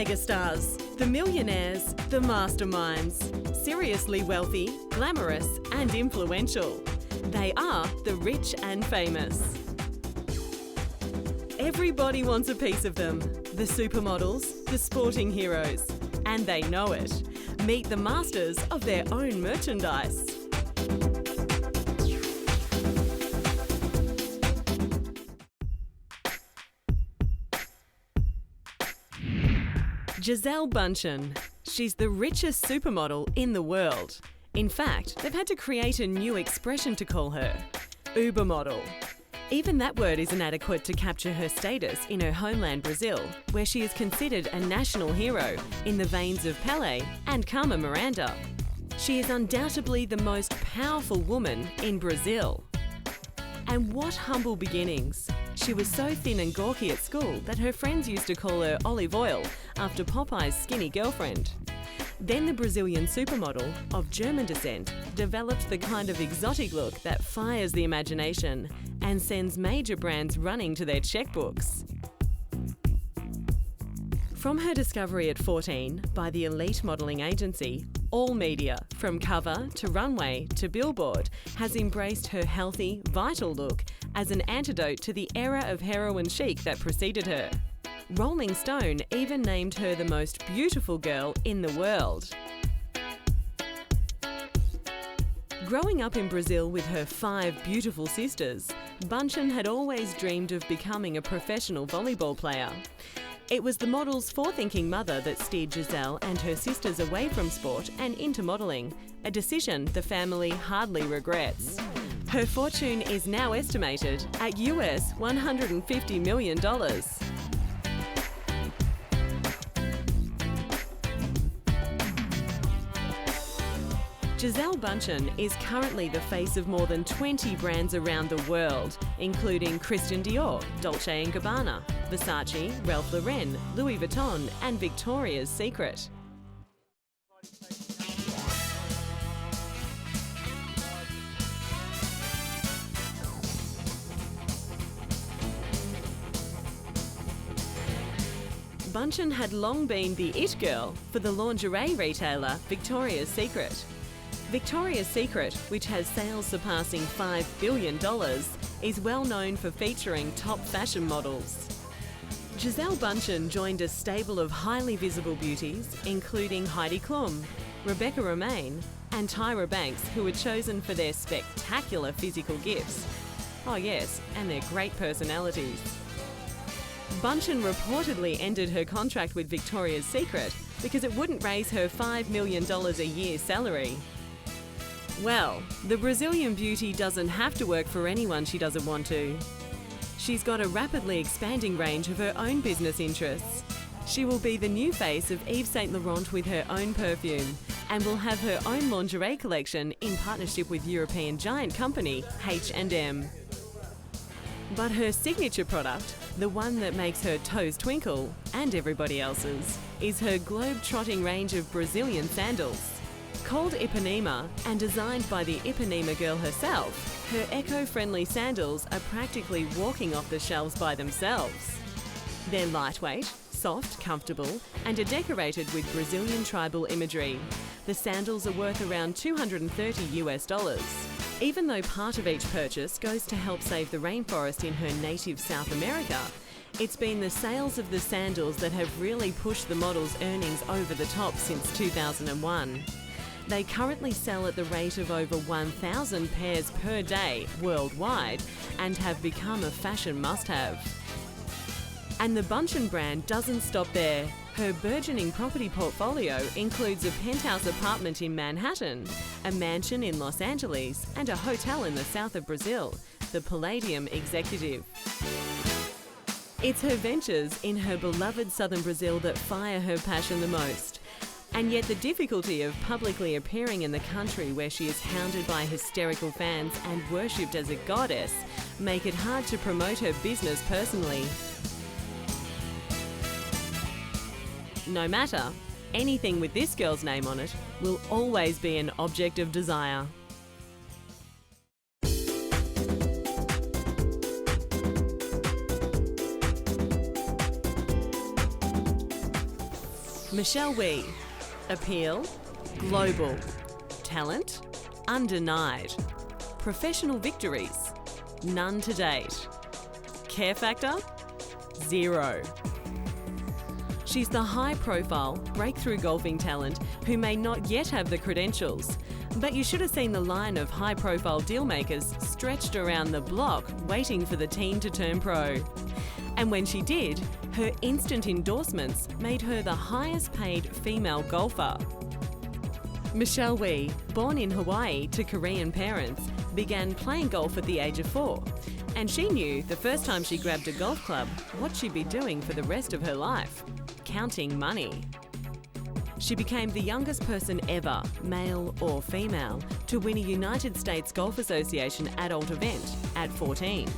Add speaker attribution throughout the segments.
Speaker 1: megastars, the millionaires, the masterminds, seriously wealthy, glamorous and influential. They are the rich and famous. Everybody wants a piece of them. The supermodels, the sporting heroes, and they know it. Meet the masters of their own merchandise. Gisele Bündchen. She's the richest supermodel in the world. In fact, they've had to create a new expression to call her, Ubermodel. Even that word is inadequate to capture her status in her homeland Brazil, where she is considered a national hero in the veins of Pelé and Carmen Miranda. She is undoubtedly the most powerful woman in Brazil. And what humble beginnings. She was so thin and gawky at school that her friends used to call her Olive Oil after Popeye's skinny girlfriend. Then the Brazilian supermodel, of German descent, developed the kind of exotic look that fires the imagination and sends major brands running to their checkbooks. From her discovery at 14 by the elite modelling agency, all media, from cover to runway to billboard, has embraced her healthy, vital look as an antidote to the era of heroin chic that preceded her. Rolling Stone even named her the most beautiful girl in the world. Growing up in Brazil with her 5 beautiful sisters, Bündchen had always dreamed of becoming a professional volleyball player. It was the model's forethinking mother that steered Gisele and her sisters away from sport and into modelling, a decision the family hardly regrets. Her fortune is now estimated at US $150 million. Gisele Bündchen is currently the face of more than 20 brands around the world, including Christian Dior, Dolce & Gabbana, Versace, Ralph Lauren, Louis Vuitton and Victoria's Secret. Bündchen had long been the it girl for the lingerie retailer Victoria's Secret. Victoria's Secret, which has sales surpassing $5 billion, is well known for featuring top fashion models. Gisele Bündchen joined a stable of highly visible beauties, including Heidi Klum, Rebecca Romaine and Tyra Banks, who were chosen for their spectacular physical gifts. Oh yes, and their great personalities. Bündchen reportedly ended her contract with Victoria's Secret because it wouldn't raise her $5 million a year salary. Well, the Brazilian beauty doesn't have to work for anyone she doesn't want to. She's got a rapidly expanding range of her own business interests. She will be the new face of Yves Saint Laurent with her own perfume and will have her own lingerie collection in partnership with European giant company H&M. But her signature product, the one that makes her toes twinkle and everybody else's, is her globe-trotting range of Brazilian sandals. Called Ipanema and designed by the Ipanema girl herself, her eco-friendly sandals are practically walking off the shelves by themselves. They're lightweight, soft, comfortable, and are decorated with Brazilian tribal imagery. The sandals are worth around $230 US. Even though part of each purchase goes to help save the rainforest in her native South America, it's been the sales of the sandals that have really pushed the model's earnings over the top since 2001. They currently sell at the rate of over 1,000 pairs per day worldwide and have become a fashion must-have. And the Bündchen brand doesn't stop there. Her burgeoning property portfolio includes a penthouse apartment in Manhattan, a mansion in Los Angeles, and a hotel in the south of Brazil, the Palladium Executive. It's her ventures in her beloved southern Brazil that fire her passion the most. And yet the difficulty of publicly appearing in the country where she is hounded by hysterical fans and worshipped as a goddess make it hard to promote her business personally. No matter, anything with this girl's name on it will always be an object of desire. Michelle Wie. Appeal, global. Talent, undenied. Professional victories, none to date. Care factor, 0. She's the high-profile, breakthrough golfing talent who may not yet have the credentials, but you should have seen the line of high-profile deal-makers stretched around the block waiting for the team to turn pro. And when she did, her instant endorsements made her the highest-paid female golfer. Michelle Wie, born in Hawaii to Korean parents, began playing golf at the age of 4. And she knew the first time she grabbed a golf club what she'd be doing for the rest of her life: counting money. She became the youngest person ever, male or female, to win a United States Golf Association adult event at 14.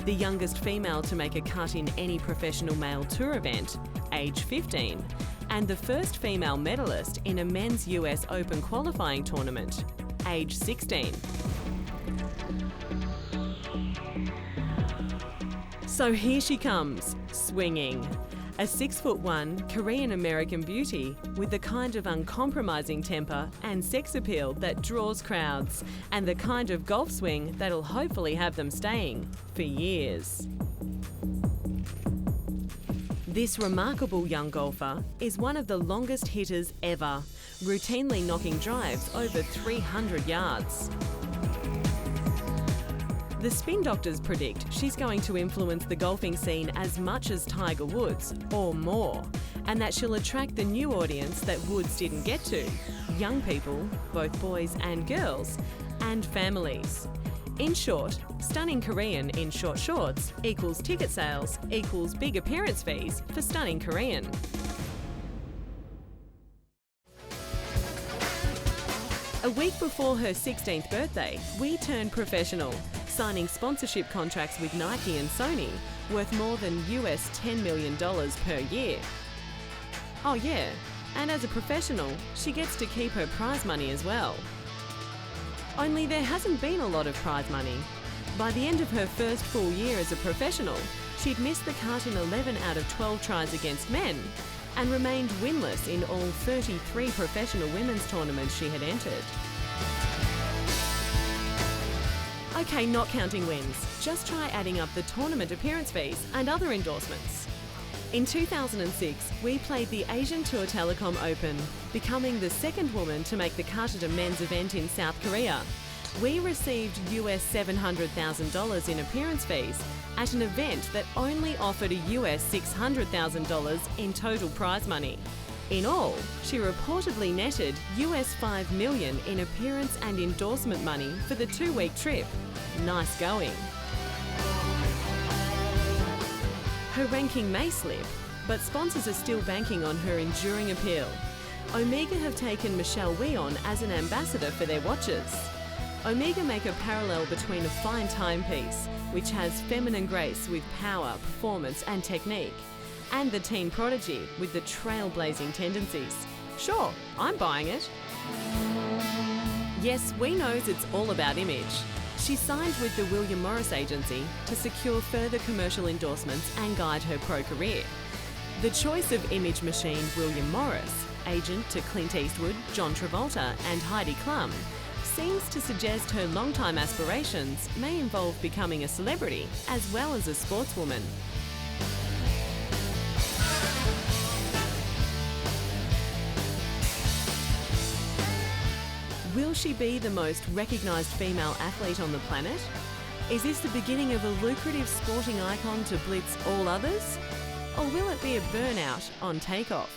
Speaker 1: The youngest female to make a cut in any professional male tour event, age 15. And the first female medalist in a men's US Open qualifying tournament, age 16. So here she comes, swinging. A 6'1" Korean-American beauty with the kind of uncompromising temper and sex appeal that draws crowds, and the kind of golf swing that'll hopefully have them staying for years. This remarkable young golfer is one of the longest hitters ever, routinely knocking drives over 300 yards. The spin doctors predict she's going to influence the golfing scene as much as Tiger Woods, or more, and that she'll attract the new audience that Woods didn't get to: young people, both boys and girls, and families. In short, stunning Korean in short shorts equals ticket sales equals big appearance fees for stunning Korean. A week before her 16th birthday, Wie turned professional, signing sponsorship contracts with Nike and Sony worth more than US $10 million per year. Oh yeah, and as a professional, she gets to keep her prize money as well. Only there hasn't been a lot of prize money. By the end of her first full year as a professional, she'd missed the cut in 11 out of 12 tries against men and remained winless in all 33 professional women's tournaments she had entered. Okay, not counting wins, just try adding up the tournament appearance fees and other endorsements. In 2006, Wie played the Asian Tour Telecom Open, becoming the second woman to make the cut at a men's event in South Korea. Wie received US $700,000 in appearance fees at an event that only offered a US $600,000 in total prize money. In all, she reportedly netted US $5 million in appearance and endorsement money for the 2-week trip. Nice going. Her ranking may slip, but sponsors are still banking on her enduring appeal. Omega have taken Michelle Wie on as an ambassador for their watches. Omega make a parallel between a fine timepiece, which has feminine grace with power, performance and technique, and the teen prodigy with the trailblazing tendencies. Sure, I'm buying it. Yes, Wie knows it's all about image. She signed with the William Morris agency to secure further commercial endorsements and guide her pro career. The choice of image machine William Morris, agent to Clint Eastwood, John Travolta and Heidi Klum, seems to suggest her long-time aspirations may involve becoming a celebrity as well as a sportswoman. Will she be the most recognised female athlete on the planet? Is this the beginning of a lucrative sporting icon to blitz all others? Or will it be a burnout on takeoff?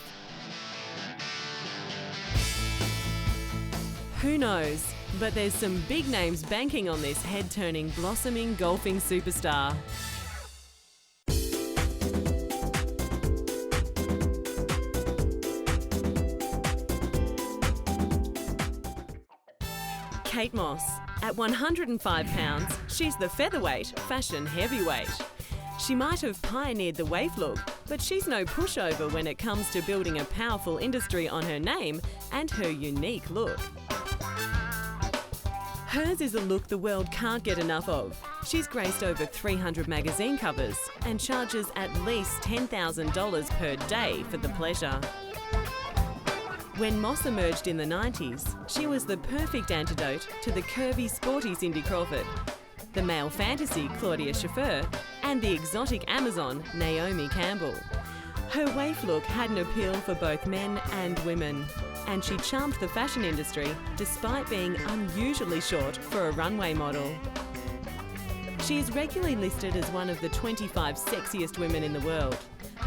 Speaker 1: Who knows? But there's some big names banking on this head-turning, blossoming golfing superstar. Kate Moss. At 105 pounds, she's the featherweight fashion heavyweight. She might have pioneered the waif look, but she's no pushover when it comes to building a powerful industry on her name and her unique look. Hers is a look the world can't get enough of. She's graced over 300 magazine covers and charges at least $10,000 per day for the pleasure. When Moss emerged in the 90s, she was the perfect antidote to the curvy, sporty Cindy Crawford, the male fantasy Claudia Schiffer, and the exotic Amazon Naomi Campbell. Her waif look had an appeal for both men and women, and she charmed the fashion industry despite being unusually short for a runway model. She is regularly listed as one of the 25 sexiest women in the world.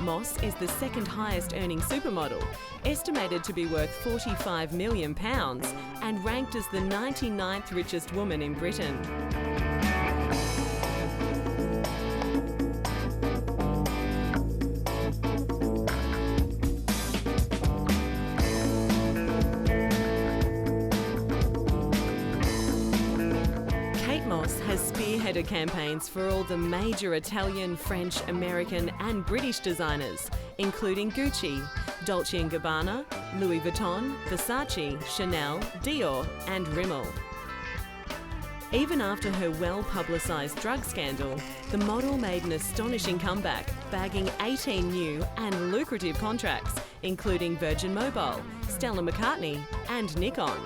Speaker 1: Moss is the second highest earning supermodel, estimated to be worth £45 million and ranked as the 99th richest woman in Britain. Has spearheaded campaigns for all the major Italian, French, American and British designers, including Gucci, Dolce & Gabbana, Louis Vuitton, Versace, Chanel, Dior and Rimmel. Even after her well-publicised drug scandal, the model made an astonishing comeback, bagging 18 new and lucrative contracts, including Virgin Mobile, Stella McCartney and Nikon.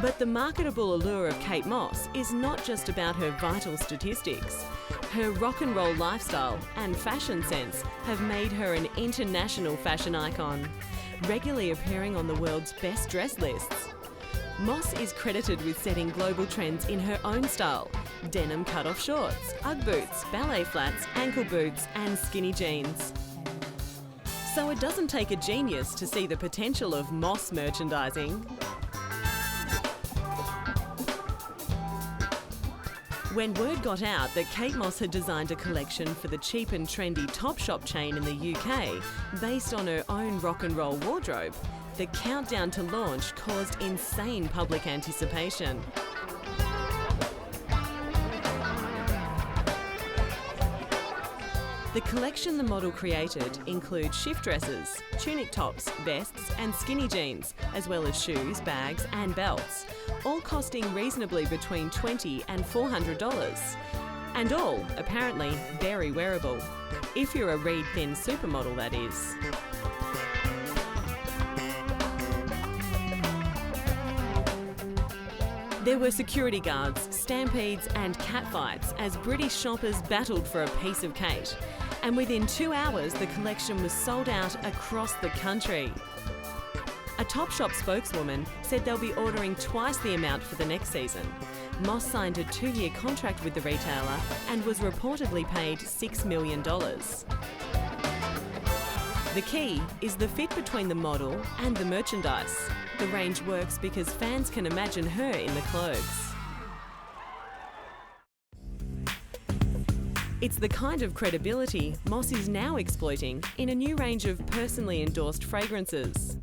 Speaker 1: But the marketable allure of Kate Moss is not just about her vital statistics. Her rock and roll lifestyle and fashion sense have made her an international fashion icon, regularly appearing on the world's best dress lists. Moss is credited with setting global trends in her own style: denim cut-off shorts, Ugg boots, ballet flats, ankle boots and skinny jeans. So it doesn't take a genius to see the potential of Moss merchandising. When word got out that Kate Moss had designed a collection for the cheap and trendy Topshop chain in the UK, based on her own rock and roll wardrobe, the countdown to launch caused insane public anticipation. The collection the model created includes shift dresses, tunic tops, vests and skinny jeans, as well as shoes, bags and belts, all costing reasonably between $20 and $400. And all, apparently, very wearable. If you're a reed-thin supermodel, that is. There were security guards, stampedes and catfights as British shoppers battled for a piece of Kate. And within 2 hours, the collection was sold out across the country. A Topshop spokeswoman said they'll be ordering twice the amount for the next season. Moss signed a 2-year contract with the retailer and was reportedly paid $6 million. The key is the fit between the model and the merchandise. The range works because fans can imagine her in the clothes. It's the kind of credibility Moss is now exploiting in a new range of personally endorsed fragrances.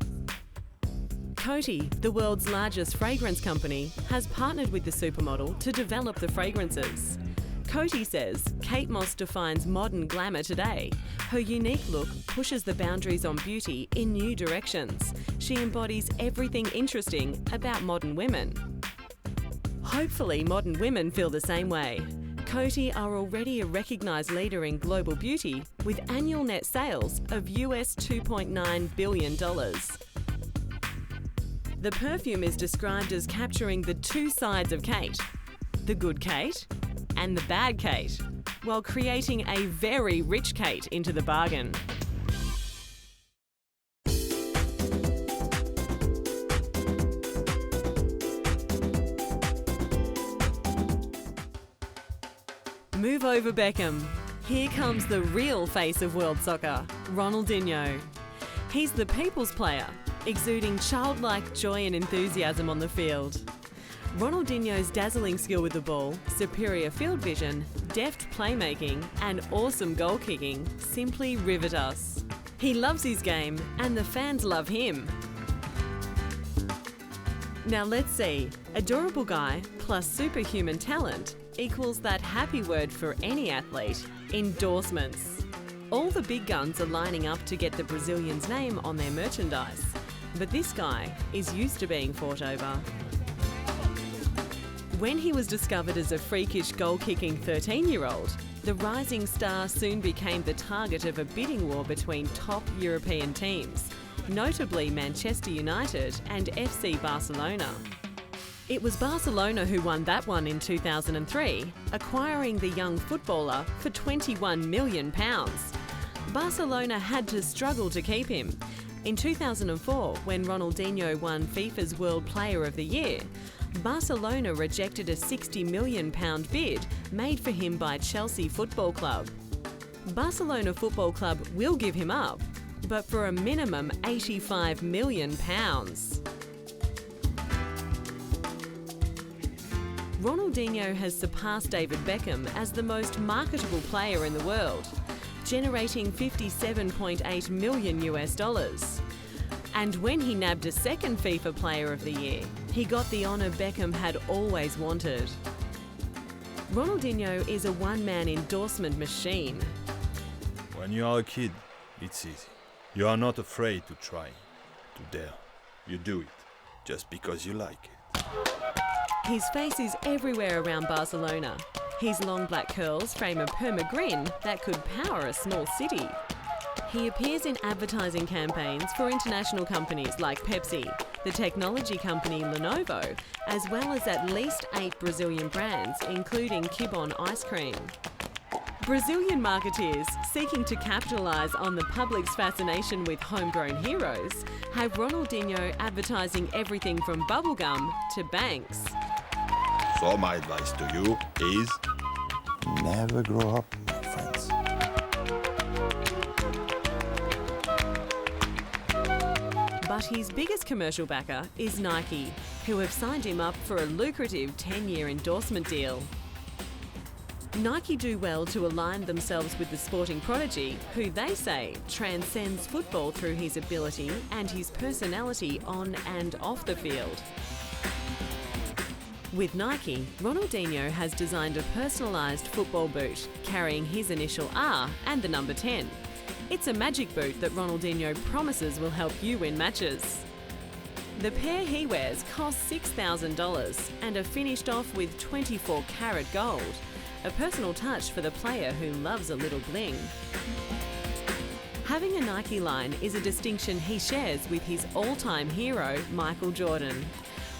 Speaker 1: Coty, the world's largest fragrance company, has partnered with the supermodel to develop the fragrances. Coty says Kate Moss defines modern glamour today. Her unique look pushes the boundaries on beauty in new directions. She embodies everything interesting about modern women. Hopefully, modern women feel the same way. Coty are already a recognised leader in global beauty with annual net sales of US $2.9 billion. The perfume is described as capturing the two sides of Kate, the good Kate and the bad Kate, while creating a very rich Kate into the bargain. Move over Beckham. Here comes the real face of world soccer, Ronaldinho. He's the people's player, exuding childlike joy and enthusiasm on the field. Ronaldinho's dazzling skill with the ball, superior field vision, deft playmaking and awesome goal kicking simply rivet us. He loves his game and the fans love him. Now let's see, adorable guy plus superhuman talent equals that happy word for any athlete, endorsements. All the big guns are lining up to get the Brazilian's name on their merchandise, but this guy is used to being fought over. When he was discovered as a freakish goal-kicking 13-year-old, the rising star soon became the target of a bidding war between top European teams. notably Manchester United and FC Barcelona. It was Barcelona who won that one in 2003, acquiring the young footballer for £21 million. Barcelona had to struggle to keep him. In 2004, when Ronaldinho won FIFA's World Player of the Year, Barcelona rejected a £60 million bid made for him by Chelsea Football Club. Barcelona Football Club will give him up, but for a minimum £85 million. Ronaldinho has surpassed David Beckham as the most marketable player in the world, generating $57.8 million. And when he nabbed a second FIFA Player of the Year, he got the honour Beckham had always wanted. Ronaldinho is a one-man endorsement machine.
Speaker 2: When you are a kid, it's easy. You are not afraid to try, to dare. You do it, just because you like it.
Speaker 1: His face is everywhere around Barcelona. His long black curls frame a perma grin that could power a small city. He appears in advertising campaigns for international companies like Pepsi, the technology company Lenovo, as well as at least 8 Brazilian brands, including Kibon ice cream. Brazilian marketeers seeking to capitalise on the public's fascination with homegrown heroes have Ronaldinho advertising everything from bubblegum to banks.
Speaker 2: So my advice to you is... never grow up, my friends.
Speaker 1: But his biggest commercial backer is Nike, who have signed him up for a lucrative 10-year endorsement deal. Nike do well to align themselves with the sporting prodigy, who they say transcends football through his ability and his personality on and off the field. With Nike, Ronaldinho has designed a personalised football boot carrying his initial R and the number 10. It's a magic boot that Ronaldinho promises will help you win matches. The pair he wears cost $6,000 and are finished off with 24-carat gold, a personal touch for the player who loves a little bling. Having a Nike line is a distinction he shares with his all-time hero, Michael Jordan.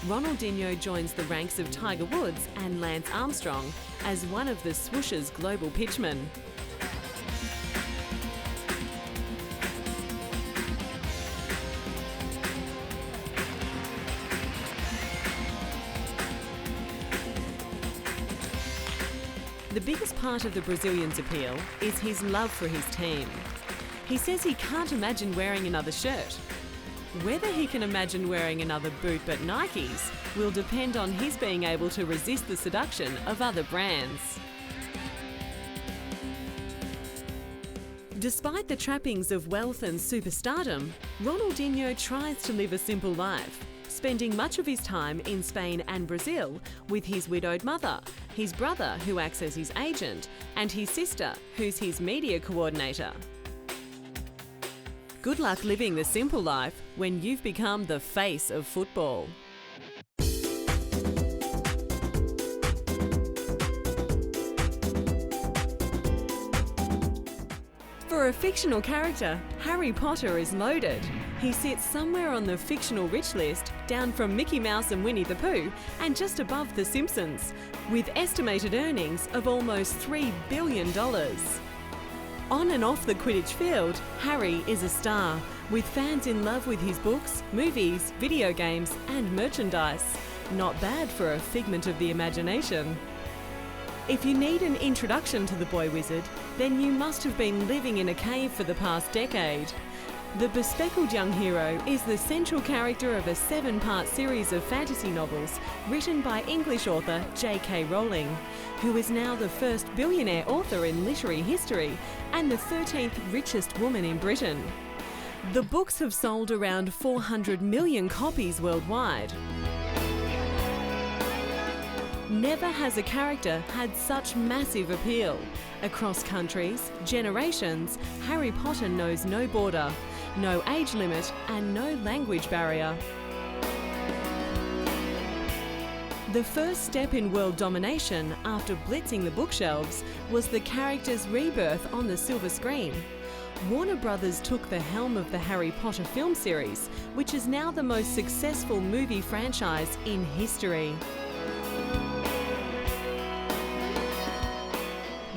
Speaker 1: Ronaldinho joins the ranks of Tiger Woods and Lance Armstrong as one of the swoosh's global pitchmen. The biggest part of the Brazilian's appeal is his love for his team. He says he can't imagine wearing another shirt. Whether he can imagine wearing another boot but Nike's will depend on his being able to resist the seduction of other brands. Despite the trappings of wealth and superstardom, Ronaldinho tries to live a simple life, spending much of his time in Spain and Brazil with his widowed mother, his brother who acts as his agent, and his sister who's his media coordinator. Good luck living the simple life when you've become the face of football. For a fictional character, Harry Potter is loaded. He sits somewhere on the fictional rich list, down from Mickey Mouse and Winnie the Pooh, and just above The Simpsons, with estimated earnings of almost $3 billion. On and off the Quidditch field, Harry is a star, with fans in love with his books, movies, video games and merchandise. Not bad for a figment of the imagination. If you need an introduction to the boy wizard, then you must have been living in a cave for the past decade. The bespectacled young hero is the central character of a 7-part series of fantasy novels written by English author J.K. Rowling, who is now the first billionaire author in literary history and the 13th richest woman in Britain. The books have sold around 400 million copies worldwide. Never has a character had such massive appeal. Across countries, generations, Harry Potter knows no border, no age limit and no language barrier. The first step in world domination after blitzing the bookshelves was the character's rebirth on the silver screen. Warner Brothers took the helm of the Harry Potter film series, which is now the most successful movie franchise in history.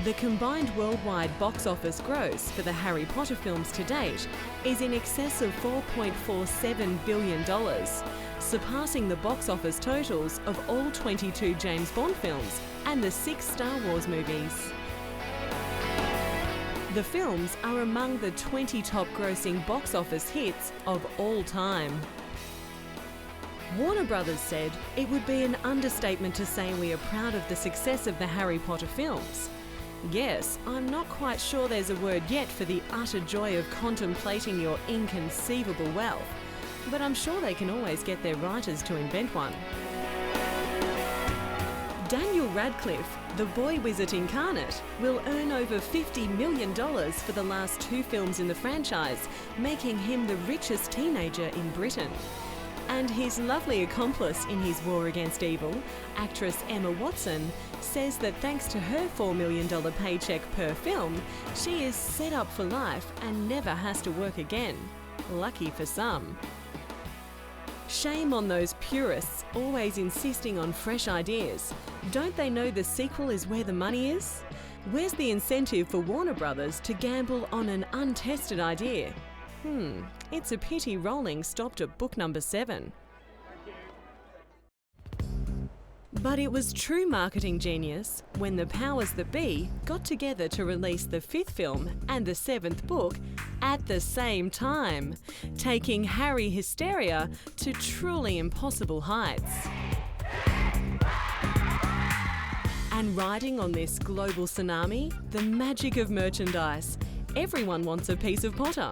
Speaker 1: The combined worldwide box office gross for the Harry Potter films to date is in excess of $4.47 billion, surpassing the box office totals of all 22 James Bond films and the 6 Star Wars movies. The films are among the 20 top grossing box office hits of all time. Warner Brothers said it would be an understatement to say we are proud of the success of the Harry Potter films. Yes, I'm not quite sure there's a word yet for the utter joy of contemplating your inconceivable wealth, but I'm sure they can always get their writers to invent one. Daniel Radcliffe, the boy wizard incarnate, will earn over $50 million for the last 2 films in the franchise, making him the richest teenager in Britain. And his lovely accomplice in his war against evil, actress Emma Watson, says that thanks to her $4 million paycheck per film, she is set up for life and never has to work again. Lucky for some. Shame on those purists always insisting on fresh ideas. Don't they know the sequel is where the money is? Where's the incentive for Warner Brothers to gamble on an untested idea? It's a pity Rowling stopped at book number 7. But it was true marketing genius when the powers that be got together to release the 5th film and the 7th book at the same time, taking Harry hysteria to truly impossible heights. And riding on this global tsunami, the magic of merchandise. Everyone wants a piece of Potter.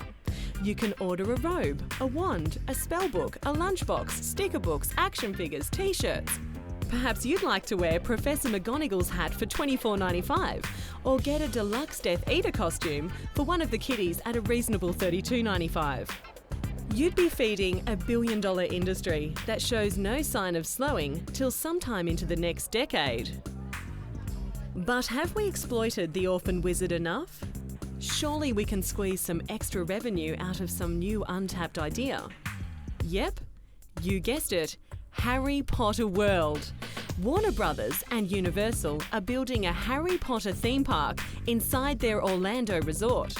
Speaker 1: You can order a robe, a wand, a spellbook, a lunchbox, sticker books, action figures, t-shirts. Perhaps you'd like to wear Professor McGonagall's hat for $24.95, or get a deluxe Death Eater costume for one of the kiddies at a reasonable $32.95. You'd be feeding a billion-dollar industry that shows no sign of slowing till sometime into the next decade. But have we exploited the orphan wizard enough? Surely we can squeeze some extra revenue out of some new untapped idea. Yep, you guessed it. Harry Potter World. Warner Brothers and Universal are building a Harry Potter theme park inside their Orlando resort.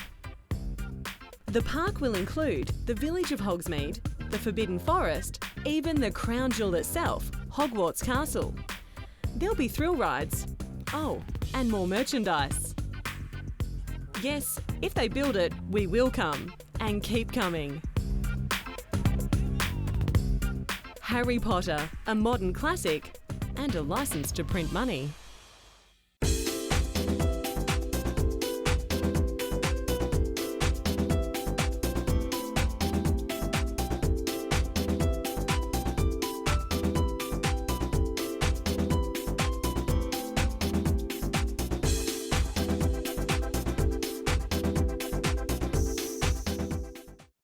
Speaker 1: The park will include the village of Hogsmeade, the Forbidden Forest, even the crown jewel itself, Hogwarts Castle. There'll be thrill rides. Oh, and more merchandise. Yes, if they build it, we will come, and keep coming. Harry Potter, a modern classic and a license to print money.